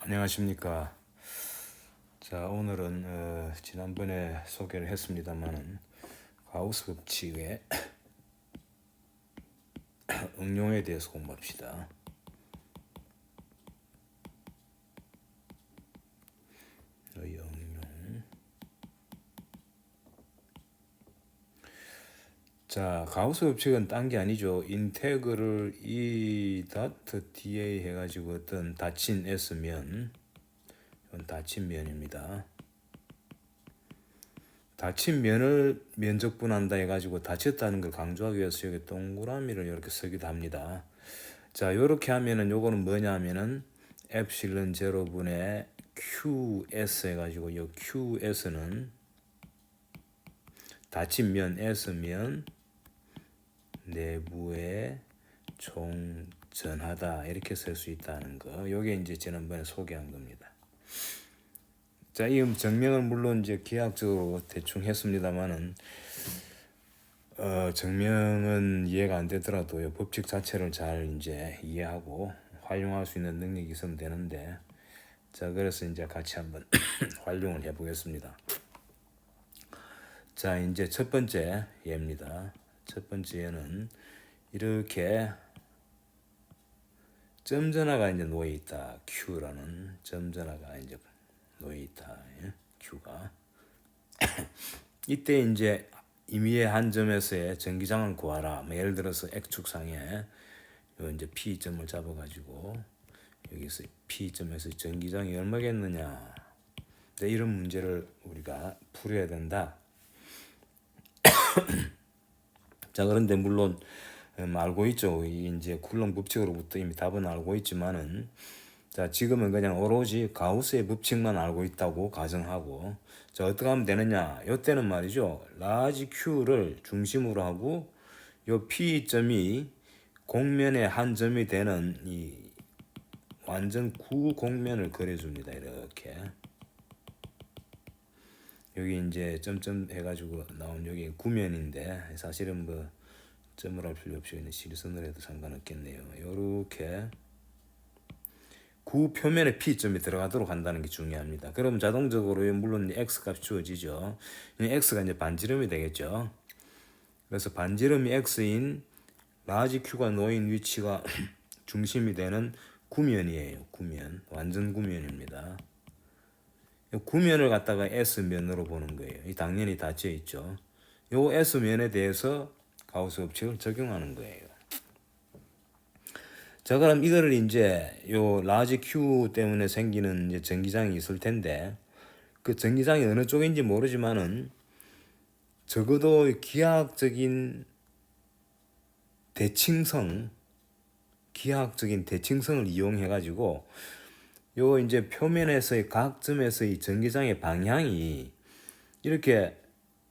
안녕하십니까. 자, 오늘은 지난번에 소개를 했습니다만은 가우스 법칙의 응용에 대해서 공부합시다. 응용. 자, 가우스 법칙은 딴 게 아니죠. 인테그럴 E 다트 dA 해가지고 어떤 닫힌 S면, 이건 닫힌 면입니다. 닫힌 면을 면적분한다 해가지고 닫혔다는 걸 강조하기 위해서 여기 동그라미를 이렇게 쓰기도 합니다. 자, 요렇게 하면은 요거는 뭐냐 하면은 엡실론 제로분의 QS 해가지고 요 QS는 닫힌 면 S면 내부에 총전하다 이렇게 쓸 수 있다는 거. 요게 이제 지난번에 소개한 겁니다. 자, 이 증명은 물론 이제 기하학적으로 대충 했습니다만은 증명은 이해가 안 되더라도요, 법칙 자체를 잘 이제 이해하고 활용할 수 있는 능력이 있으면 되는데, 자, 그래서 이제 같이 한번 활용을 해보겠습니다. 자, 이제 첫 번째 예입니다. 첫 번째 예는 이렇게 점전화가 이제 놓여 있다. Q라는 점전화가 이제 놓여 있다. 예? Q가. 이때 이제 임의의 한 점에서의 전기장을 구하라. 뭐 예를 들어서 X축상에 요 이제 P점을 잡아가지고 여기서 P점에서 전기장이 얼마겠느냐. 네, 이런 문제를 우리가 풀어야 된다. 자, 그런데 물론 알고 있죠. 이제 쿨롱 법칙으로부터 이미 답은 알고 있지만은, 자, 지금은 그냥 오로지 가우스의 법칙만 알고 있다고 가정하고, 자, 어떻게 하면 되느냐. 요때는 말이죠, 라지 Q를 중심으로 하고 요 P점이 공면의 한 점이 되는 이 완전 구공면을 그려줍니다. 이렇게 여기 이제 점점 해가지고 나온 여기 구면인데, 사실은 뭐 점을 할 필요 없이 그냥 실선을 해도 상관없겠네요. 요렇게 구 표면에 P점이 들어가도록 한다는 게 중요합니다. 그럼 자동적으로 물론 X값이 주어지죠. X가 이제 반지름이 되겠죠. 그래서 반지름이 X인 라지 Q가 놓인 위치가 중심이 되는 구면이에요. 구면. 완전 구면입니다. 구면을 갖다가 S면으로 보는 거예요. 이 당연히 닫혀 있죠. 요 S면에 대해서 가우스 법칙을 적용하는 거예요. 자, 그럼 이거를 이제 요 라지 Q 때문에 생기는 이제 전기장이 있을 텐데, 그 전기장이 어느 쪽인지 모르지만은 적어도 기하학적인 대칭성, 기하학적인 대칭성을 이용해 가지고 요 이제 표면에서의 각 점에서의 전기장의 방향이 이렇게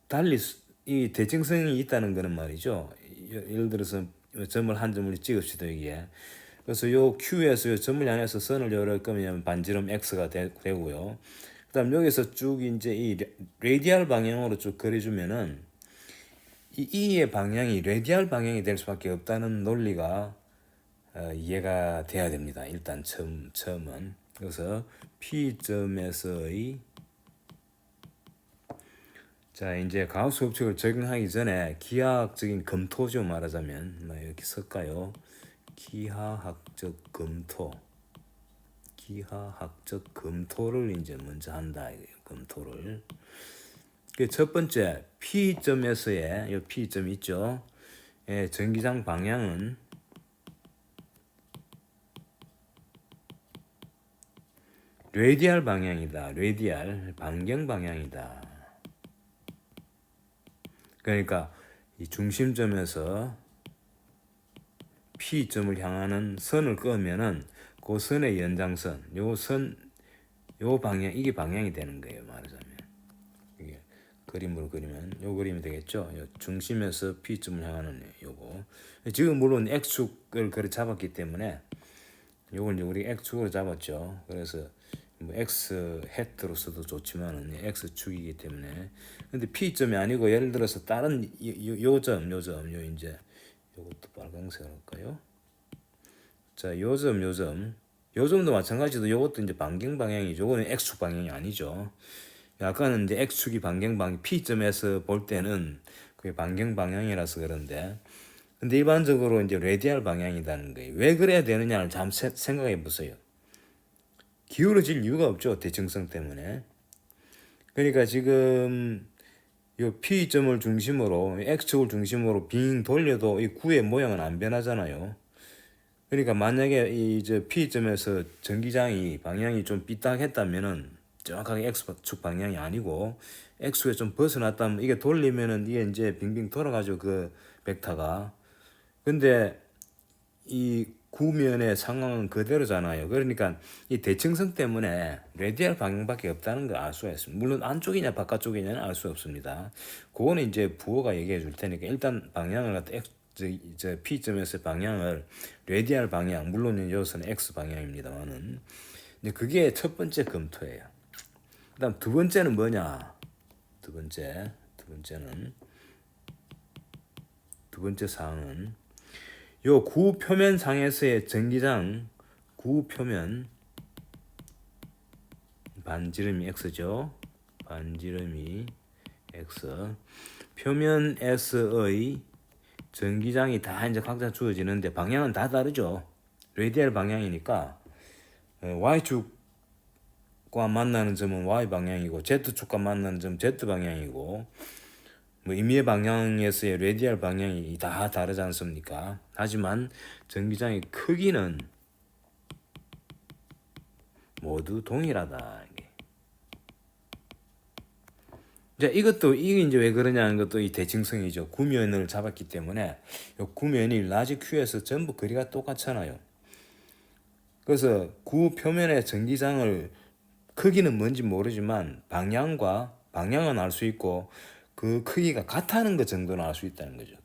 달리 이 대칭성이 있다는 거는 말이죠. 예를 들어서 점을 한 점을 찍읍시다 여기에. 그래서 요 Q에서 요 점을 향해서 선을 열을 거면 반지름 X가 되고요. 그다음 여기서 쭉 이제 이 레디알 방향으로 쭉 그려주면은 이 E의 방향이 레디알 방향이 될 수밖에 없다는 논리가 이해가 돼야 됩니다. 일단 처음은. 그래서 P점에서의, 자, 이제 가우스 법칙을 적용하기 전에 기하학적인 검토죠. 말하자면 이렇게 쓸까요? 기하학적 검토. 기하학적 검토를 이제 먼저 한다. 검토를. 그 첫 번째 P점에서의 이 P점 있죠. 예, 전기장 방향은 레디알 방향이다. 레디알 반경 방향이다. 그러니까 이 중심점에서 P점을 향하는 선을 끄면은 그 선의 연장선, 요 방향, 이게 방향이 되는 거예요. 말하자면 이게 그림으로 그리면 요 그림이 되겠죠. 요 중심에서 P점을 향하는 요거. 지금 물론 X축을 그래 잡았기 때문에 요걸 이제 우리 X축으로 잡았죠. 그래서 뭐 X 헤트로서도 좋지만은 X축이기 때문에. 근데 P점이 아니고 예를 들어서 다른 요점 이제 요것도 빨간색 할까요? 자, 요점 요즘도 마찬가지로 요것도 이제 반경 방향이죠. 요거는 X축 방향이 아니죠. 아까는 이제 X축이 반경 방향, P점에서 볼 때는 그게 반경 방향이라서 그런데, 근데 일반적으로 이제 레디알 방향이라는 거예요. 왜 그래야 되느냐를 잠 생각해 보세요. 기울어질 이유가 없죠. 대칭성 때문에. 그러니까 지금 요 P점을 중심으로 X축을 중심으로 빙 돌려도 이 구의 모양은 안 변하잖아요. 그러니까 만약에 이제 P점에서 전기장이 방향이 좀 삐딱했다면은 정확하게 X축 방향이 아니고 X축에 좀 벗어났다면 이게 돌리면은 이게 이제 빙빙 돌아가죠. 그 벡터가. 근데 이 구면의 상황은 그대로잖아요. 그러니까 이 대칭성 때문에 레디알 방향밖에 없다는 걸 알 수가 있습니다. 물론 안쪽이냐 바깥쪽이냐는 알 수 없습니다. 그거는 이제 부호가 얘기해 줄 테니까 일단 방향을 갖다 저 P점에서 방향을 레디알 방향, 물론 여기서는 X 방향입니다만은 그게 첫 번째 검토예요. 그다음 두 번째는 뭐냐? 두 번째 사항은 요 구 표면 상에서의 전기장 구 표면 반지름이 x죠. 반지름이 x. 표면 s의 전기장이 다 이제 각자 주어지는데 방향은 다 다르죠. 레디알 방향이니까 y축과 만나는 점은 y 방향이고 z축과 만나는 점은 z 방향이고 뭐 임의의 방향에서의 레디알 방향이 다 다르지 않습니까? 하지만 전기장의 크기는 모두 동일하다. 자, 이게 이제 왜 그러냐는 것도 이 대칭성이죠. 구면을 잡았기 때문에 이 구면이 라지 Q에서 전부 거리가 똑같잖아요. 그래서 구 표면의 전기장을 크기는 뭔지 모르지만 방향은 알 수 있고 그 크기가 같다는 것 정도는 알 수 있다는 거죠.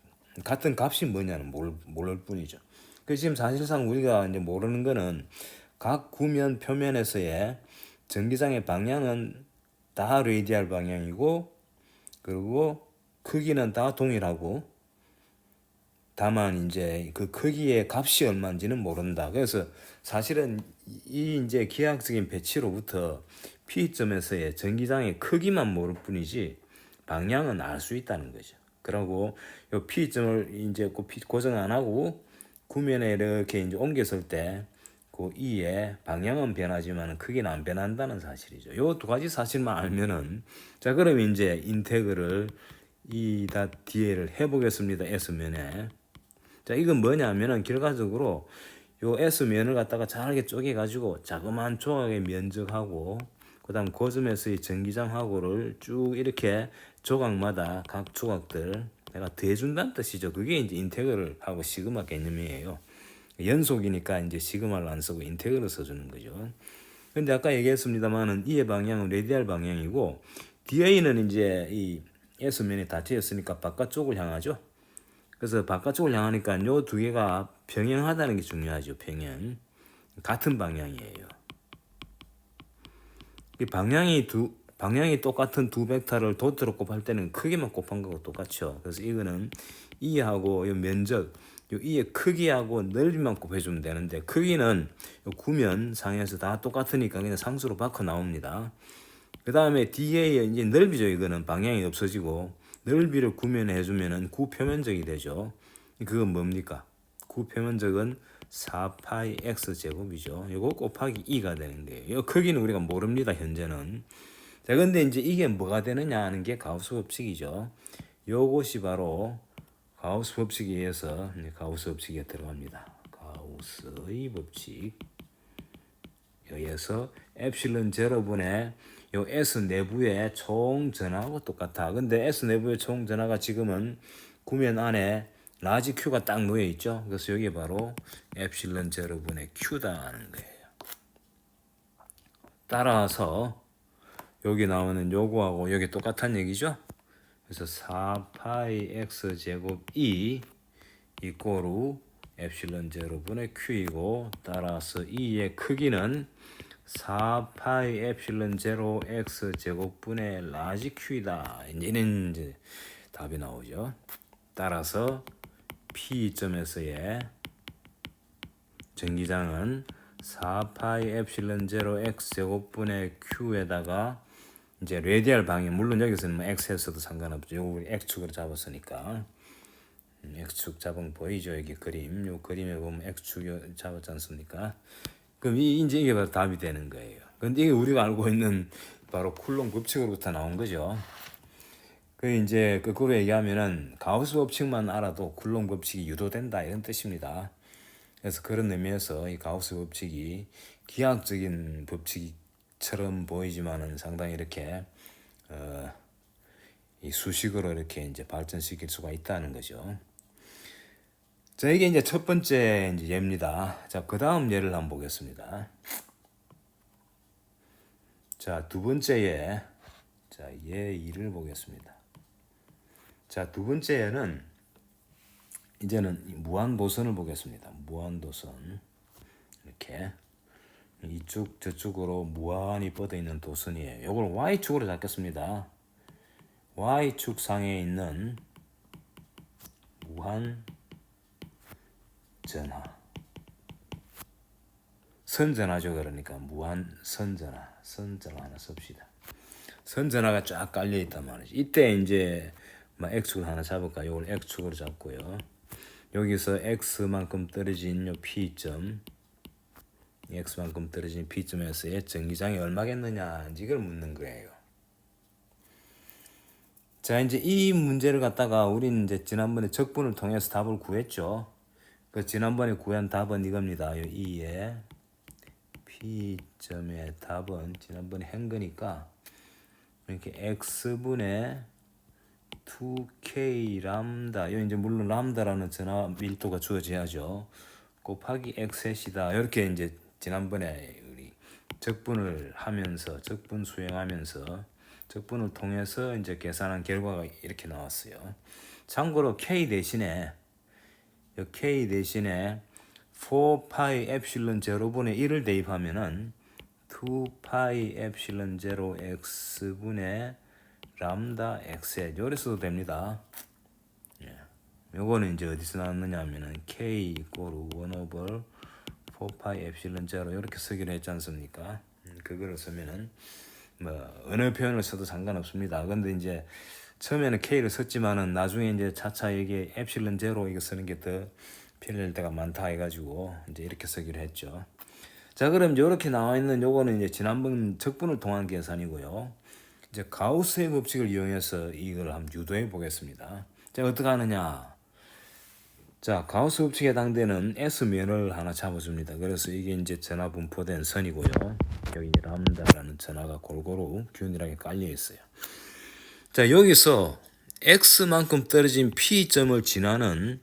같은 값이 뭐냐는 모를 뿐이죠. 그래서 지금 사실상 우리가 이제 모르는 거는 각 구면 표면에서의 전기장의 방향은 다 레디알 방향이고 그리고 크기는 다 동일하고 다만 이제 그 크기의 값이 얼마인지는 모른다. 그래서 사실은 이 이제 기하학적인 배치로부터 P점에서의 전기장의 크기만 모를 뿐이지 방향은 알 수 있다는 거죠. 그리고 요 P점을 이제 고정 안 하고 구면에 이렇게 이제 옮겼을 때 그 E의 방향은 변하지만 크기는 안 변한다는 사실이죠. 요 두 가지 사실만 알면은 자 그럼 이제 인테그를 E.dA를 해보겠습니다. S면에. 자, 이건 뭐냐면은 결과적으로 요 S면을 갖다가 잘게 쪼개가지고 자그마한 조각의 면적하고 그다음 고점에서의 전기장하고를 쭉 이렇게 조각마다 각 조각들 내가 더해준다는 뜻이죠. 그게 이제 인테그럴 하고 시그마 개념이에요. 연속이니까 이제 시그마를 안 쓰고 인테그럴 써주는 거죠. 근데 아까 얘기했습니다만은 E의 방향은 레디알 방향이고 DA는 이제 이 S면이 닫혀있으니까 바깥쪽을 향하죠. 그래서 바깥쪽을 향하니까 요 두 개가 평행하다는 게 중요하죠. 평행. 같은 방향이에요. 이 방향이 똑같은 두 벡터를 도트로 곱할 때는 크기만 곱한 거하고 똑같죠. 그래서 이거는 E하고 요 면적, 요 E의 크기하고 넓이만 곱해주면 되는데 크기는 요 구면 상에서 다 똑같으니까 그냥 상수로 바꿔 나옵니다. 그 다음에 DA의 이제 넓이죠. 이거는 방향이 없어지고 넓이를 구면에 해주면은 구표면적이 되죠. 그건 뭡니까? 구표면적은 4파이 x 제곱이죠. 이거 곱하기 2가 되는 거예요. 이 크기는 우리가 모릅니다. 현재는. 자, 근데 이제 이게 뭐가 되느냐 하는 게 가우스 법칙이죠. 요것이 바로 가우스 법칙에 의해서 가우스 법칙에 들어갑니다. 가우스의 법칙에 의해서 엡실론 제로분의 요 S 내부의 총 전하고 똑같아. 근데 S 내부의 총 전하가 지금은 구면 안에 라지 Q가 딱 놓여 있죠. 그래서 여기 바로 엡실론 제로분의 Q다 하는 거예요. 따라서 여기 나오는 요거하고 여기 똑같은 얘기죠. 그래서 4파이 x 제곱 E 이꼬르 엡실론 제로분의 Q이고 따라서 E의 크기는 4파이 엡실론 제로 x 제곱분의 라지 Q이다. 이제는 이제 답이 나오죠. 따라서 P점에서의 전기장은 4파이 엡실론 제로 x 제곱분의 q에다가 이제 레디얼 방향, 물론 여기서는 뭐 x에서도 상관없죠. 요 우리 x축으로 잡았으니까 x축 잡은 거 보이죠? 여기 그림, 요 그림에 보면 x축 잡았지 않습니까? 그럼 이제 이게 바로 답이 되는 거예요. 근데 이게 우리가 알고 있는 바로 쿨론 법칙으로부터 나온 거죠. 그 이제 거꾸로 얘기하면은 가우스 법칙만 알아도 쿨론 법칙이 유도된다 이런 뜻입니다. 그래서 그런 의미에서 이 가우스 법칙이 기하학적인 법칙처럼 보이지만은 상당히 이렇게 이 수식으로 이렇게 이제 발전시킬 수가 있다는 거죠. 자, 이게 이제 첫 번째 이제 예입니다. 자, 그 다음 예를 한번 보겠습니다. 자, 두 번째 예. 자, 예 2를 보겠습니다. 자, 두 번째 예는 이제는 무한도선을 보겠습니다. 무한도선. 이렇게 이쪽 저쪽으로 무한히 뻗어 있는 도선이에요. 이걸 y축으로 잡겠습니다. y축 상에 있는 무한 전하. 선전하죠. 그러니까 무한 선전하. 선전하 하나 씁시다. 선전하가 쫙 깔려 있단 말이죠. 이때 이제 x축을 하나 잡을까? 이걸 x축으로 잡고요. 여기서 x만큼 떨어진 요 p점, x만큼 떨어진 p점에서의 전기장이 얼마겠느냐 이걸 묻는 거예요. 자, 이제 이 문제를 갖다가 우리는 이제 지난번에 적분을 통해서 답을 구했죠. 그 지난번에 구한 답은 이겁니다. 이 2의 p점의 답은 지난번에 한 거니까 이렇게 x분의 2k 람다, 요 이제 물론 람다라는 전하 밀도가 주어져야죠. 곱하기 x셋이다. 이렇게 이제 지난번에 우리 적분을 하면서 적분 수행하면서 적분을 통해서 이제 계산한 결과가 이렇게 나왔어요. 참고로 k 대신에 4파이 엡실론 제로분의 1을 대입하면은 2파이 엡실론 제로 x분의 람다 x에 요래 써도 됩니다. 예. 요거는 이제 어디서 나왔느냐 하면은 k 이꼬르 1 over 4파이 엡실론 제로 이렇게 쓰기로 했지 않습니까? 그거를 쓰면은 뭐 어느 표현을 써도 상관없습니다. 근데 이제 처음에는 k를 썼지만은 나중에 이제 차차 이게 엡실론 제로 이거 쓰는 게 더 필요할 때가 많다 해가지고 이제 이렇게 쓰기로 했죠. 자, 그럼 이렇게 나와 있는 요거는 이제 지난번 적분을 통한 계산이고요. 이제 가우스의 법칙을 이용해서 이걸 한번 유도해 보겠습니다. 자, 어떻게 하느냐? 자, 가우스 법칙에 해당되는 S면을 하나 잡아줍니다. 그래서 이게 이제 전하 분포된 선이고요. 여기 람다라는 전하가 골고루 균일하게 깔려 있어요. 자, 여기서 X만큼 떨어진 P점을 지나는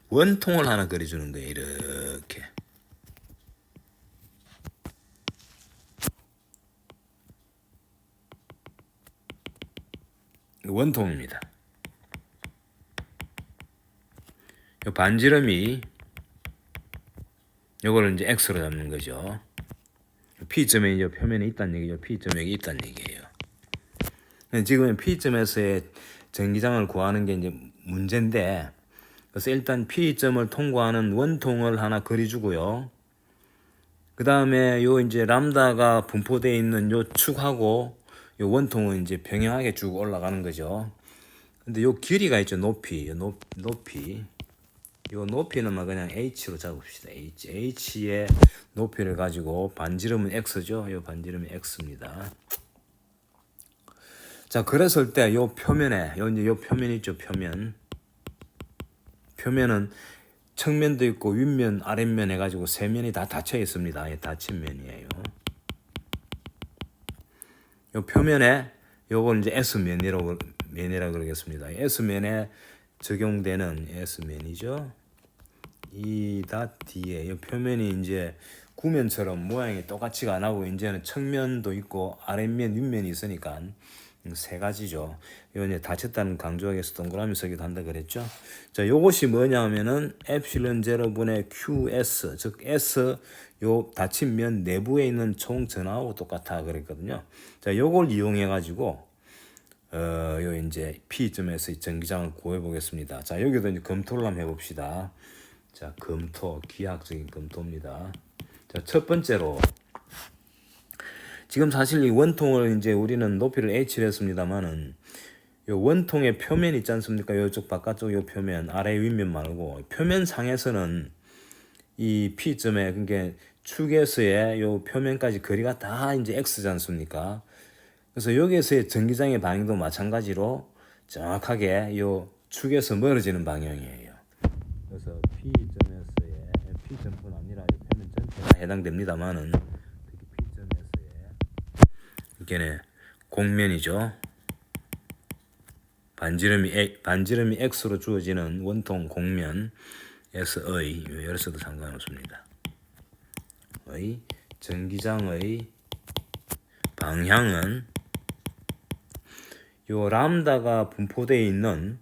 원통을 하나 그려주는 거예요. 이렇게. 원통입니다. 요 반지름이 요거를 이제 x로 잡는 거죠. P점에 이제 표면에 있다는 얘기죠. P점에 여기 있다는 얘기예요. 지금 P점에서의 전기장을 구하는 게 이제 문제인데, 그래서 일단 P점을 통과하는 원통을 하나 그려주고요. 그 다음에 요 이제 람다가 분포되어 있는 요 축하고 요 원통은 이제 평행하게 쭉 올라가는 거죠. 근데 요 길이가 있죠. 높이. 높이. 요 높이는 그냥 h로 잡읍시다. h의 높이를 가지고 반지름은 x죠. 요 반지름이 x입니다. 자, 그랬을 때 요 표면에 요 표면 있죠. 표면은 측면도 있고 윗면, 아랫면 해가지고 세 면이 다 닫혀 있습니다. 닫힌 면이에요. 요 표면에 요걸 이제 S면이라고 그러겠습니다. S면에 적용되는 S면이죠. 이 D에 이 표면이 이제 구면처럼 모양이 똑같지가 안 하고 이제는 측면도 있고 아랫면, 윗면이 있으니까 세 가지죠. 이거 이제 닫혔다는 강조하기 위해서 동그라미 쓰기도 한다 그랬죠. 자, 요것이 뭐냐 하면은 엡실론 제로분의 QS, 즉 S 요 닫힌 면 내부에 있는 총 전하하고 똑같아 그랬거든요. 자, 요걸 이용해 가지고 요 이제 P점에서 전기장을 구해 보겠습니다. 자, 여기도 이제 검토를 한번 해 봅시다. 자, 기하학적인 검토입니다. 자, 첫 번째로 지금 사실 이 원통을 이제 우리는 높이를 H를 했습니다만은 요 원통의 표면 있지 않습니까? 요쪽 바깥쪽 요 표면 아래 윗면 말고 표면 상에서는 이 P점에 그러니까 축에서의 요 표면까지 거리가 다 이제 X지 않습니까? 그래서 여기에서의 전기장의 방향도 마찬가지로 정확하게 요 축에서 멀어지는 방향이에요. 그래서 P점에서의 P점뿐 아니라 요 표면 전체가 해당됩니다만은 특히 P점에서의 이게는 공면이죠. 반지름이 X로 주어지는 원통 공면에서의 열에서도 상관없습니다. 의 전기장의 방향은 요 람다가 분포되어 있는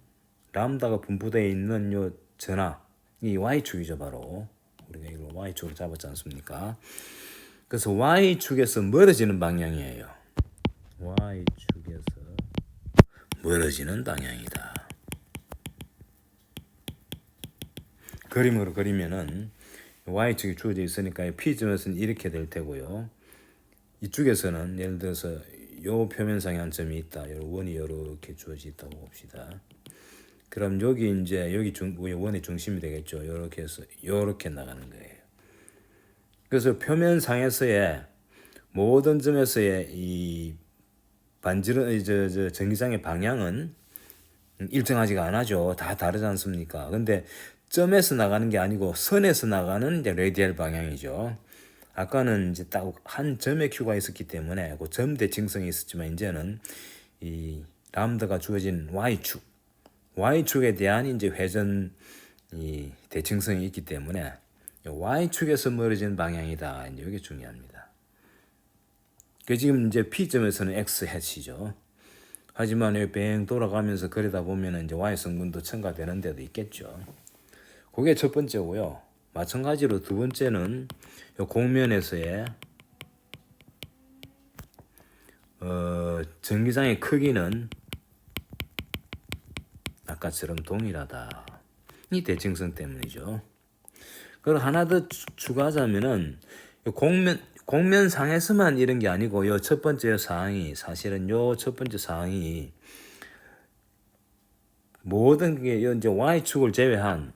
요 전하 이 Y축이죠. 바로 우리가 이걸 Y축으로 잡았지 않습니까? 그래서 Y축에서 멀어지는 방향이에요. Y축에서 멀어지는 방향이다. 그림으로 그리면은 Y축이 주어져 있으니까 P점에서는 이렇게 될 테고요. 이쪽에서는 예를 들어서 요 표면상에 한 점이 있다. 요 원이 이렇게 주어져 있다고 봅시다. 그럼 여기 이제 원의 중심이 되겠죠. 이렇게 해서 이렇게 나가는 거예요. 그래서 표면상에서의 모든 점에서의 이 전기장의 방향은 일정하지가 않아죠. 다 다르지 않습니까? 근데 점에서 나가는 게 아니고 선에서 나가는 이제 레디얼 방향이죠. 아까는 이제 딱 한 점의 Q가 있었기 때문에 그 점 대칭성이 있었지만 이제는 이 람다가 주어진 Y축에 대한 이제 회전 이 대칭성이 있기 때문에 Y축에서 멀어진 방향이다. 이제 이게 중요합니다. 그 지금 이제 P점에서는 X 해치죠. 하지만 여기 뱅 돌아가면서 그러다 보면 이제 Y 성분도 첨가되는 데도 있겠죠. 그게 첫 번째고요. 마찬가지로 두 번째는 요 공면에서의 전기장의 크기는 아까처럼 동일하다. 이 대칭성 때문이죠. 그리고 하나 더 추가하자면은 공면상에서만 이런 게 아니고 요 첫 번째 사항이 사실은 요 첫 번째 사항이 모든 게 이제 Y축을 제외한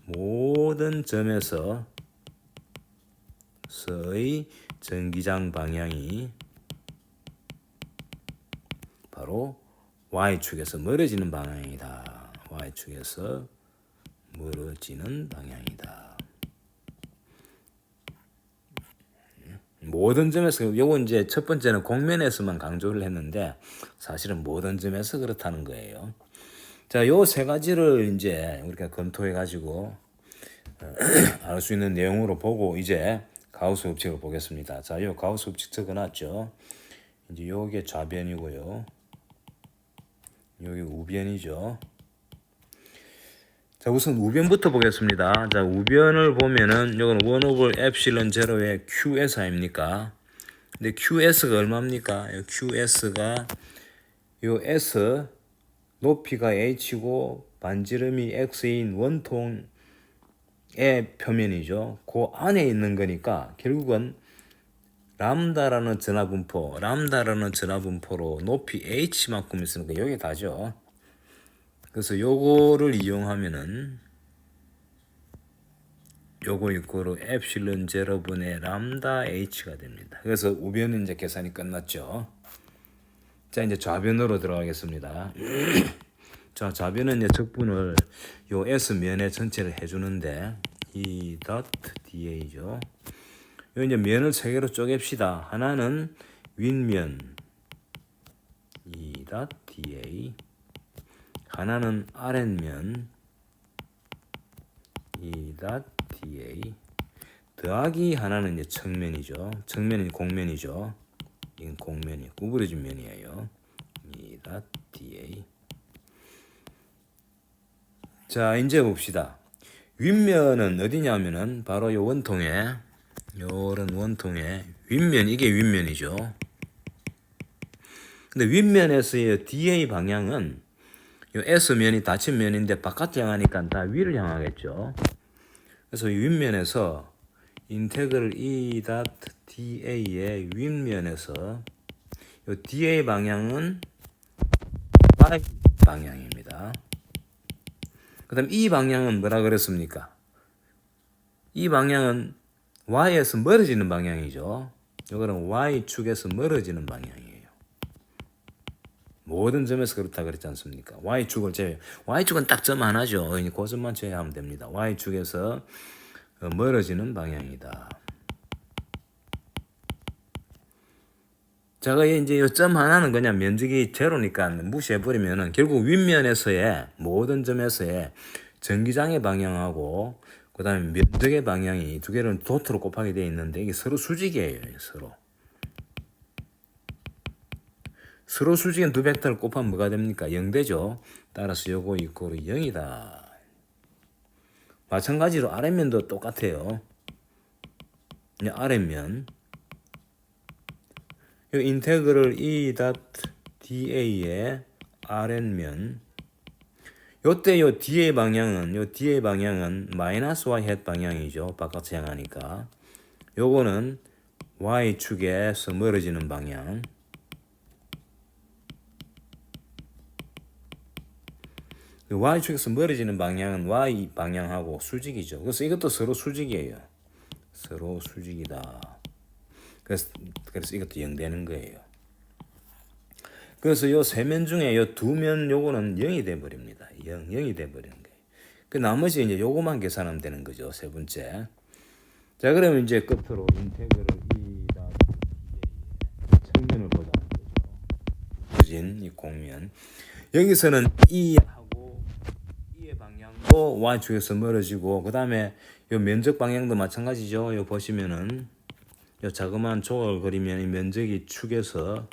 모든 점에서의 전기장 방향이 바로 Y축에서 멀어지는 방향이다. Y축에서 멀어지는 방향이다. 모든 점에서 요거 이제 첫 번째는 공면에서만 강조를 했는데 사실은 모든 점에서 그렇다는 거예요. 자, 요 세 가지를 이제 우리가 검토해 가지고 알 수 있는 내용으로 보고 이제 가우스 법칙을 보겠습니다. 자, 요 가우스 법칙 적어놨죠. 이제 요게 좌변이고요. 여기 우변이죠. 자, 우선 우변부터 보겠습니다. 자, 우변을 보면은 요건 1 over epsilon 제로의 QS 아닙니까? 근데 QS가 얼마입니까? 요 QS가 요 S 높이가 H고 반지름이 X인 원통의 표면이죠. 그 안에 있는 거니까 결국은 람다라는 전하분포로 높이 H만큼 있으니까 여기 다죠. 그래서 요거를 이용하면은 요거 이꼬로 엡실론 제로분의 람다 H가 됩니다. 그래서 우변은 이제 계산이 끝났죠. 자, 이제 좌변으로 들어가겠습니다. 자, 좌변은 이제 적분을 요 S 면의 전체를 해주는데 이 dot da죠. 요 이제 면을 세 개로 쪼갭시다. 하나는 윗면 이 dot da, 하나는 아랫면 이 dot da, 더하기 하나는 이제 측면이죠. 측면은 공면이죠. 이건 공면이 구부러진 면이에요. 이 dot da. 자, 이제 봅시다. 윗면은 어디냐면은 바로 요 원통에 요런 원통에 윗면, 이게 윗면이죠. 근데 윗면에서의 DA 방향은 요 S면이 닫힌 면인데 바깥 향하니까 다 위를 향하겠죠. 그래서 윗면에서 인테그럴 E.DA의 윗면에서 요 DA 방향은 Y 방향입니다. 그 다음 이 방향은 뭐라 그랬습니까? 이 방향은 Y에서 멀어지는 방향이죠. 이거는 Y축에서 멀어지는 방향이에요. 모든 점에서 그렇다 그랬지 않습니까? Y축을 제외. Y축은 딱 점 하나죠. 그 점만 제외하면 됩니다. Y축에서 멀어지는 방향이다. 제가 이제 이 점 하나는 그냥 면적이 제로니까 무시해버리면은 결국 윗면에서의 모든 점에서의 전기장의 방향하고 그 다음에 면적의 방향이 두 개를 도트로 곱하게 되어 있는데 이게 서로 수직이에요. 서로 수직인 두 벡터를 곱하면 뭐가 됩니까? 0 되죠. 따라서 요거 이꼴 0이다. 마찬가지로 아랫면도 똑같아요. 아랫면 요 인테그럴 E.DA의 아랫면 요때 요 DA 방향은 마이너스 Y 햇 방향이죠. 바깥에 향하니까 요거는 Y축에서 멀어지는 방향. Y축에서 멀어지는 방향은 Y 방향하고 수직이죠. 그래서 이것도 서로 수직이에요. 서로 수직이다. 그래서 이것도 0 되는 거예요. 그래서 요 세 면 중에 요 두 면 요거는 0이 돼 버립니다. 0이 돼 버리는 거예요. 그 나머지 이제 요거만 계산하면 되는 거죠. 세 번째. 자, 그러면 이제 끝으로 인테그럴 측면을 보자는 거죠. 이 공면. 여기서는 E하고 E의 방향도 Y축에서 멀어지고, 그 다음에 요 면적 방향도 마찬가지죠. 요 보시면은 요 자그마한 조각을 그리면 이 면적이 축에서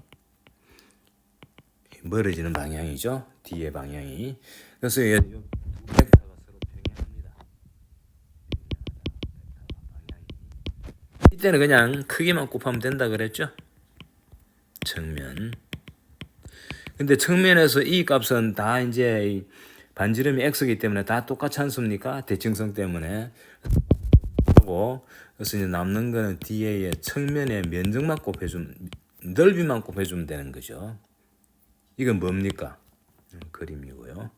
멀어지는 방향이죠. D의 방향이. 그래서 이 벡터가 서로 평행합니다. 이때는 그냥 크기만 곱하면 된다 그랬죠. 측면. 근데 측면에서 이 값은 다 이제 반지름이 x이기 때문에 다 똑같지 않습니까? 대칭성 때문에. 하고 그래서 이제 남는 거는 DA의 측면의 면적만 곱해주면, 넓이만 곱해주면 되는 거죠. 이건 뭡니까? 그림이고요.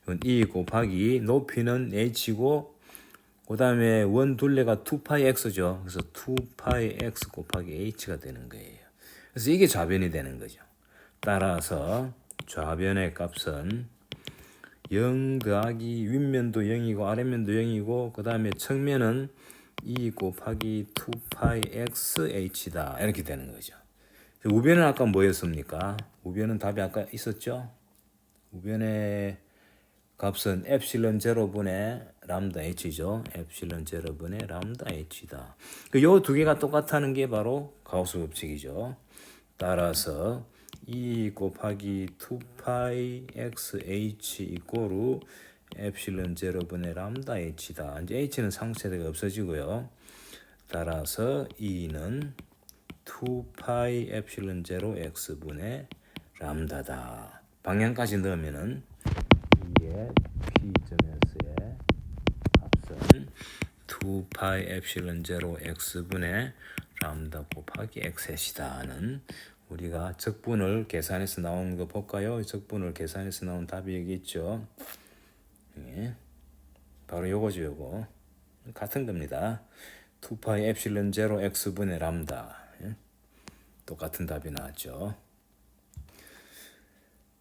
이건 E 곱하기 높이는 h고 그 다음에 원 둘레가 2파이 x죠. 그래서 2파이 x 곱하기 h가 되는 거예요. 그래서 이게 좌변이 되는 거죠. 따라서 좌변의 값은 0 더하기 윗면도 0이고 아랫면도 0이고 그 다음에 측면은 2 곱하기 2파이 xh다. 이렇게 되는 거죠. 우변은 아까 뭐였습니까? 우변은 답이 아까 있었죠? 우변의 값은 엡실론 제로분의 람다 h죠. 엡실론 제로분의 람다 h다. 요 두 개가 똑같다는 게 바로 가우스 법칙이죠. 따라서 2 곱하기 2파이 xh 이꼬르 엡실론 제로분의 람다 h다. 이제 h는 상쇄되가 없어지고요. 따라서 2는 2파이 엡실론 제로 x분의 람다다. 방향까지 넣으면은 2의 P점에서의 값은 2파이 엡실론 제로 x분의 람다 곱하기 x셋이다는 우리가 적분을 계산해서 나온 거 볼까요? 적분을 계산해서 나온 답이 여기 있죠. 예. 바로 요거죠, 요거. 같은 겁니다. 2파이 엡실론 제로 x분의 람다. 예. 똑같은 답이 나왔죠.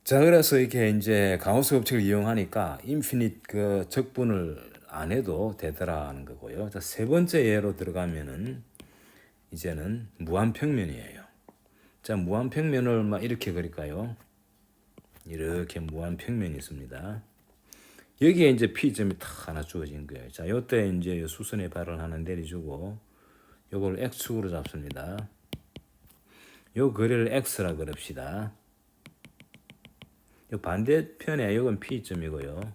자, 그래서 이렇게 이제 가우스 법칙을 이용하니까 인피니트 그 적분을 안 해도 되더라는 거고요. 자, 세 번째 예로 들어가면은 이제는 무한평면이에요. 자, 무한평면을 막 이렇게 그릴까요? 이렇게 무한평면이 있습니다. 여기에 이제 P점이 딱 하나 주어진 거예요. 자, 요때 이제 수선의 발을 하나 내려주고 요걸 X축으로 잡습니다. 요 거리를 X라 그럽시다. 요 반대편에 요건 P점이고요.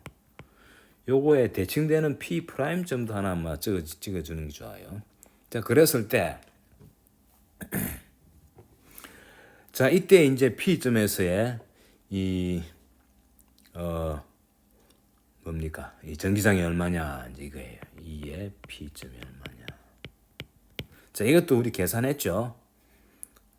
요거에 대칭되는 P 프라임점도 하나 아마 찍어주는 게 좋아요. 자, 그랬을 때 자, 이때 이제 P점에서의 이 뭡니까? 이 전기장이 얼마냐 이제 이거예요. 2의 P점이 얼마냐. 자, 이것도 우리 계산했죠.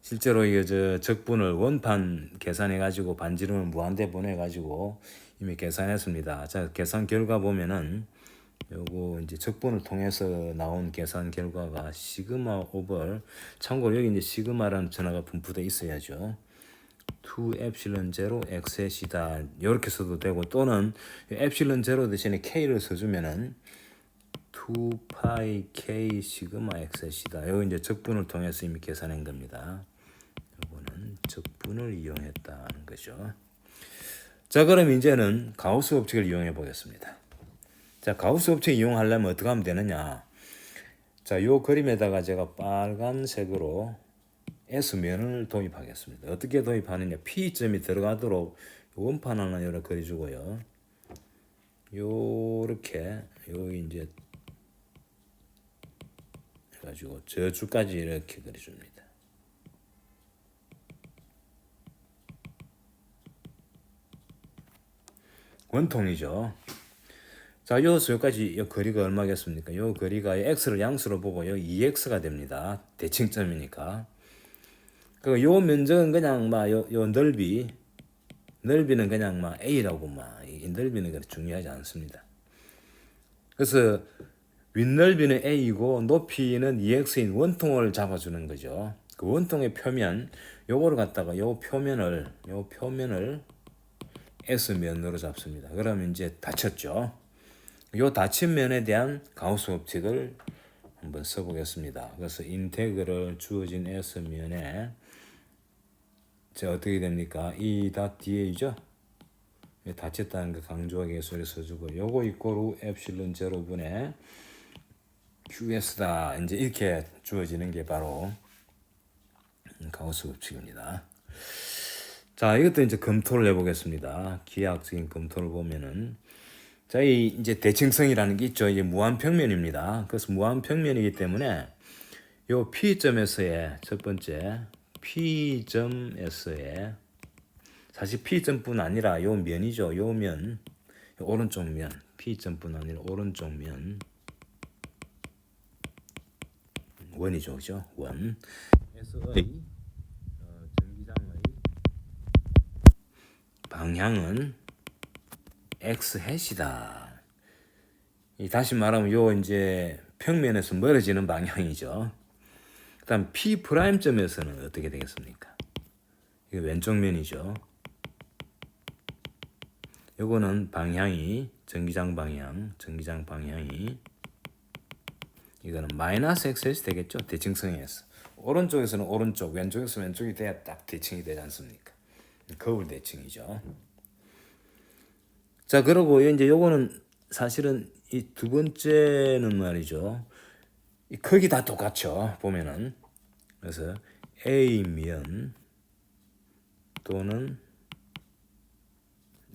실제로 이게 저 적분을 원판 계산해 가지고 반지름을 무한대 보내 가지고 이미 계산했습니다. 자, 계산 결과 보면은 요거 이제 적분을 통해서 나온 계산 결과가 시그마 오버, 참고로 여기 이제 시그마라는 전화가 분포돼 있어야죠. 2 엡실론 제로 x이다 이렇게 써도 되고, 또는 엡실론 제로 대신에 k를 써주면은 2 파이 k 시그마 x이다. 이거 이제 적분을 통해서 이미 계산한 겁니다. 이거는 적분을 이용했다는 거죠. 자, 그럼 이제는 가우스 법칙을 이용해 보겠습니다. 자, 가우스 법칙 이용하려면 어떻게 하면 되느냐. 자, 요 그림에다가 제가 빨간색으로 S면을 도입하겠습니다. 어떻게 도입하느냐. P점이 들어가도록 원판 하나 이렇게 그려주고요. 요렇게 여기 이제 해가지고 저줄까지 이렇게 그려줍니다. 원통이죠. 자, 여기까지 요 거리가 얼마겠습니까? 요 거리가 x를 양수로 보고 요 2x가 됩니다. 대칭점이니까. 그 요 면적은 그냥 요 넓이는 그냥 a라고 이 넓이는 그렇게 중요하지 않습니다. 그래서 윗넓이는 a이고 높이는 2x인 원통을 잡아주는 거죠. 그 원통의 표면 요거를 갖다가 요 표면을 S면으로 잡습니다. 그러면 이제 닫혔죠. 요 닫힌 면에 대한 가우스 법칙을 한번 써보겠습니다. 그래서 인테그럴 주어진 S면에 자, 어떻게 됩니까? 이 닷 뒤에죠. 닫혔다는 거 강조하게 소리 써주고, 요거 이꼬르 엡실론 제로분의 QS다. 이제 이렇게 주어지는 게 바로 가우스 법칙입니다. 자, 이것도 이제 검토를 해보겠습니다. 기하학적인 검토를 보면은, 자, 이 이제 대칭성이라는 게 있죠. 이게 무한평면입니다. 그래서 무한평면이기 때문에 요 P점에서의 첫 번째 P점에서의 사실 P점뿐 아니라 요 면이죠. 요 면, 요 오른쪽 면, P점뿐 아니라 오른쪽 면 원이죠, 그죠? 원. 에서의 전기장의 방향은 x 햇이다. 다시 말하면 요 이제 평면에서 멀어지는 방향이죠. 그다음 P 프라임 점에서는 어떻게 되겠습니까? 이게 왼쪽 면이죠. 요거는 방향이 전기장 방향이 이거는 마이너스 x이 되겠죠. 대칭성에서 오른쪽에서는 오른쪽, 왼쪽에서 왼쪽이 돼야 딱 대칭이 되지 않습니까? 거울 대칭이죠. 자, 그리고 이제 요거는 사실은 이 두 번째는 말이죠. 이 크기 다 똑같죠. 보면은. 그래서 A면 또는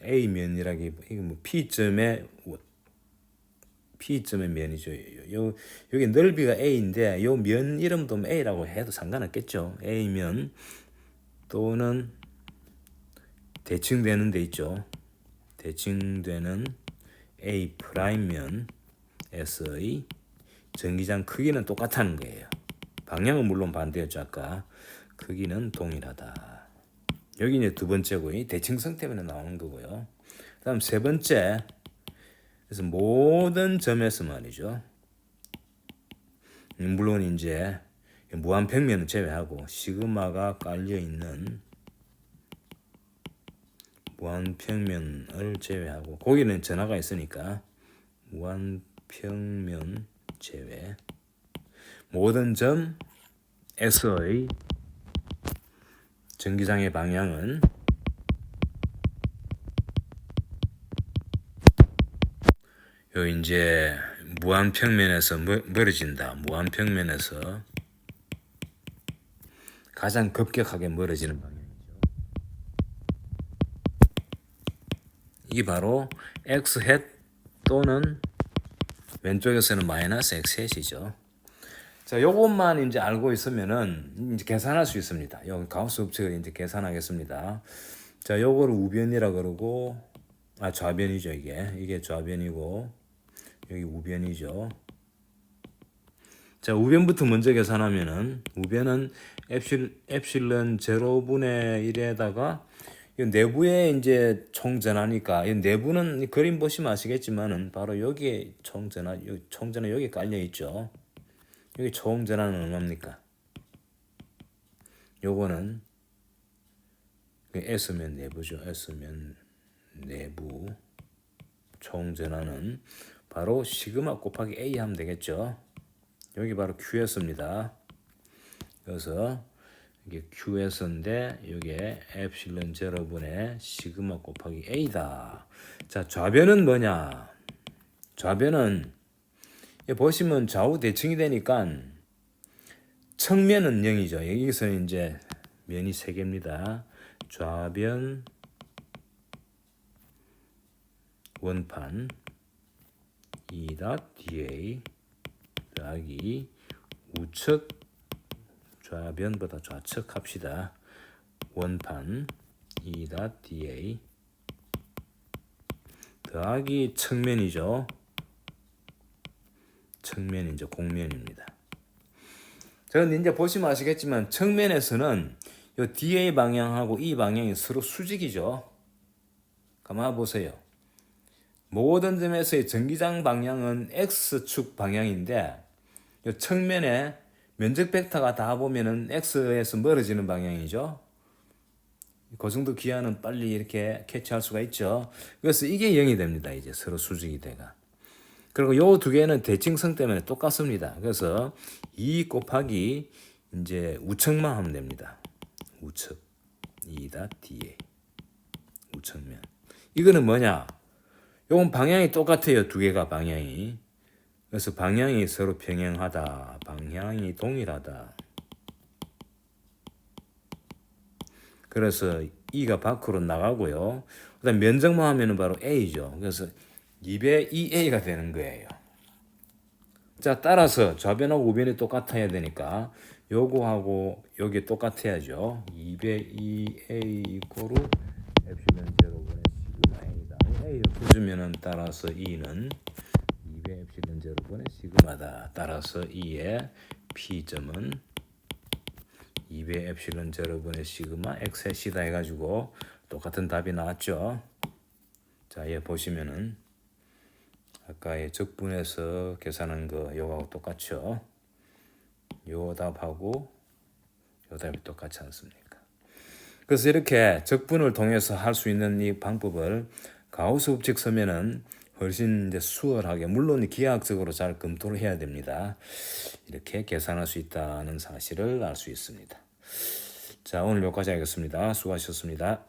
A면이라기 이게 뭐 P점의 면이죠. 여기 넓이가 A인데 요 면 이름도 A라고 해도 상관없겠죠. A면 또는 대칭되는 데 있죠. 대칭되는 A 프라임면에서의 전기장 크기는 똑같다는 거예요. 방향은 물론 반대였죠. 아까 크기는 동일하다. 여기 이제 두 번째고 대칭성 때문에 나오는 거고요. 그다음 세 번째, 그래서 모든 점에서 말이죠. 물론 이제 무한평면은 제외하고 시그마가 깔려 있는 무한평면을 제외하고, 거기는 전하가 있으니까 무한평면 제외 모든 점 S의 전기장의 방향은 요 이제 무한평면에서 멀어진다. 무한평면에서 가장 급격하게 멀어지는 방향이죠. 이게 바로 x 햇 또는 왼쪽에서는 마이너스 x 햇이죠. 자, 요것만 이제 알고 있으면은 이제 계산할 수 있습니다. 여기 가우스 법칙을 이제 계산하겠습니다. 자, 요거를 우변이라 그러고 좌변이죠, 이게 좌변이고 여기 우변이죠. 자, 우변부터 먼저 계산하면은 우변은 엡실론 제로분의 1에다가 이 내부에 이제 총전하니까 이 내부는 그림 보시면 아시겠지만은 바로 여기에 총전하 여기 깔려 있죠. 여기 총전하는 얼마입니까? 요거는 S면 내부죠. S면 내부 총전하는 바로 시그마 곱하기 A 하면 되겠죠. 여기 바로 QS입니다. 그래서 이게 QS인데 이게 엡실론 제로분의 시그마 곱하기 A다. 자, 좌변은 뭐냐? 좌변은 보시면 좌우 대칭이 되니까 측면은 0이죠. 여기서 이제 면이 3개입니다. 좌변 원판 E.DA 더하기 우측 좌변보다 좌측 합시다. 원판 E.DA 더하기 측면이죠. 측면이 이제 공면입니다. 자, 근데 이제 보시면 아시겠지만 측면에서는 이 DA 방향하고 이 방향이 서로 수직이죠. 가만 보세요. 모든 점에서의 전기장 방향은 X축 방향인데 이 측면에 면적 벡터가 다 보면은 X에서 멀어지는 방향이죠. 그 정도 기하는 빨리 이렇게 캐치할 수가 있죠. 그래서 이게 0이 됩니다. 이제 서로 수직이 돼가. 그리고 요 두 개는 대칭성 때문에 똑같습니다. 그래서 2 곱하기 이제 우측만 하면 됩니다. 우측 2.DA 우측면. 이거는 뭐냐? 요건 방향이 똑같아요. 두 개가 방향이. 그래서 방향이 서로 평행하다. 방향이 동일하다. 그래서 E가 밖으로 나가고요. 그다음 면적만 하면은 바로 A죠. 그래서 2배 2A가 되는 거예요. 자, 따라서 좌변하고 우변이 똑같아야 되니까 요거하고 여기 똑같아야죠. 2배 2A 이꼬르 엡실론 제로분의 시그마 A다. A를 풀주면은 따라서 E는 2배 엡실론 제로분의 시그마다. 따라서 E의 P점은 2배 엡실론 제로분의 시그마 X의 C다 해가지고 똑같은 답이 나왔죠. 자, 얘 보시면은 아까의 적분해서 계산한 거 요거하고 똑같죠. 요 답하고 요 답이 똑같지 않습니까? 그래서 이렇게 적분을 통해서 할 수 있는 이 방법을 가우스 법칙 쓰면은 훨씬 이제 수월하게, 물론 기하학적으로 잘 검토를 해야 됩니다. 이렇게 계산할 수 있다는 사실을 알 수 있습니다. 자, 오늘 여기까지 하겠습니다. 수고하셨습니다.